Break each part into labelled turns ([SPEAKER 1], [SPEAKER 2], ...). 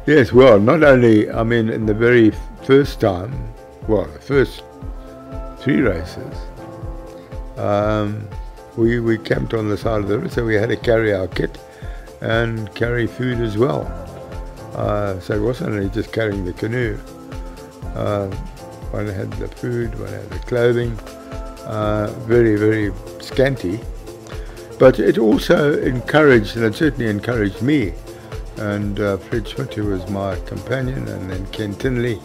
[SPEAKER 1] Yes, well, not only, I mean, in the very first time, well, the first three races, we camped on the side of the river, so we had to carry our kit and carry food as well. So it wasn't only just carrying the canoe. One had the food, one had the clothing, very, very scanty. But it also encouraged, and it certainly encouraged me, and Fred Schmidt, who was my companion, and then Ken Tinley,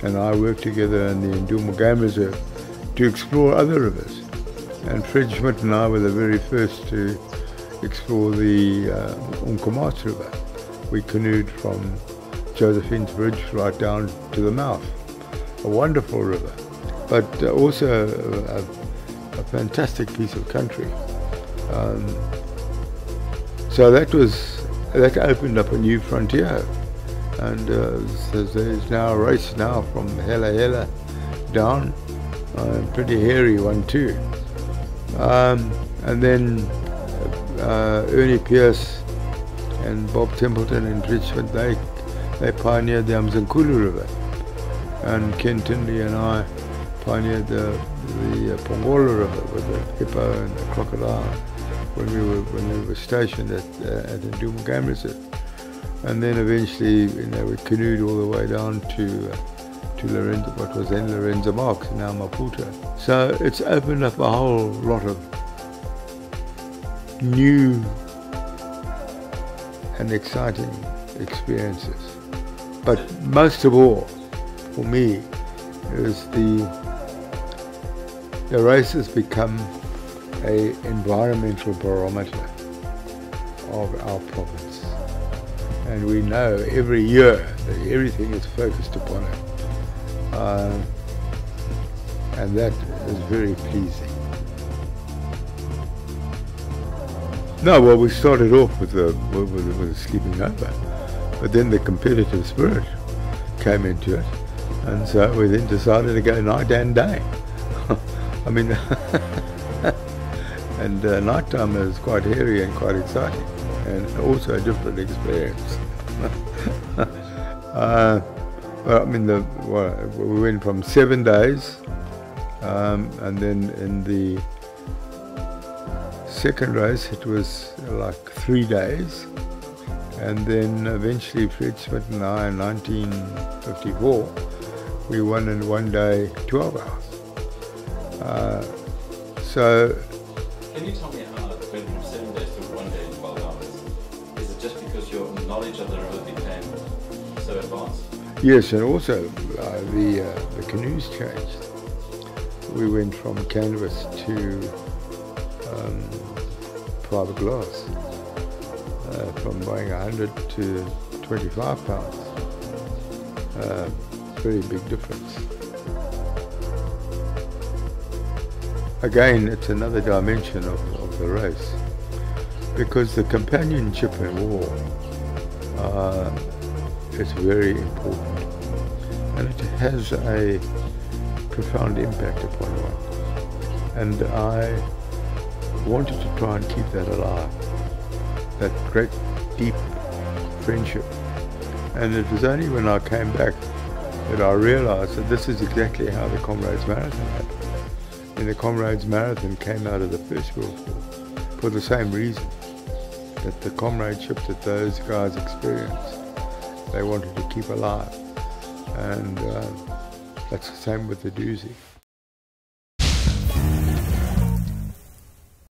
[SPEAKER 1] and I worked together in the Ndumo Game Reserve to explore other rivers. And Fred Schmidt and I were the very first to explore the Unkomas River. We canoed from Josephine's Bridge right down to the mouth. A wonderful river, but also a fantastic piece of country. So that opened up a new frontier, and there's now a race now from Hela Hela down, pretty hairy one too. And then Ernie Pierce and Bob Templeton and Fred Schmidt, they pioneered the Amzankulu River, and Ken Tinley and I pioneered the Pongola River with the hippo and the crocodile when we were stationed at the Ndumo Game Reserve. And then eventually, we canoed all the way down to Lorenzo, what was then Lorenzo Marks, now Maputo. So it's opened up a whole lot of new and exciting experiences. But most of all, for me, is the race has become an environmental barometer of our province. And we know every year that everything is focused upon it. And that is very pleasing. No, well, we started off with the sleeping over, but then the competitive spirit came into it, and so we then decided to go night and day. I mean, and nighttime is quite hairy and quite exciting, and also a different experience. Well, I mean, we went from 7 days, and then in the second race it was like 3 days, and then eventually Fred Schmidt and I in 1954, we won in 1 day 12 hours. So
[SPEAKER 2] can you tell me how it went from 7 days to 1 day and 12 hours? Is it just because your knowledge of the river became so advanced?
[SPEAKER 1] Yes, and also the canoes changed. We went from canvas to fiberglass, from weighing 100 to 25 pounds. Very big difference. Again, it's another dimension of the race, because the companionship in war is very important, and it has a profound impact upon one. And I wanted to try and keep that alive, that great deep friendship. And it was only when I came back that I realized that this is exactly how the Comrades Marathon happened. And the Comrades Marathon came out of the First World War for the same reason, that the comradeship that those guys experienced, they wanted to keep alive. And that's the same with the Dusi.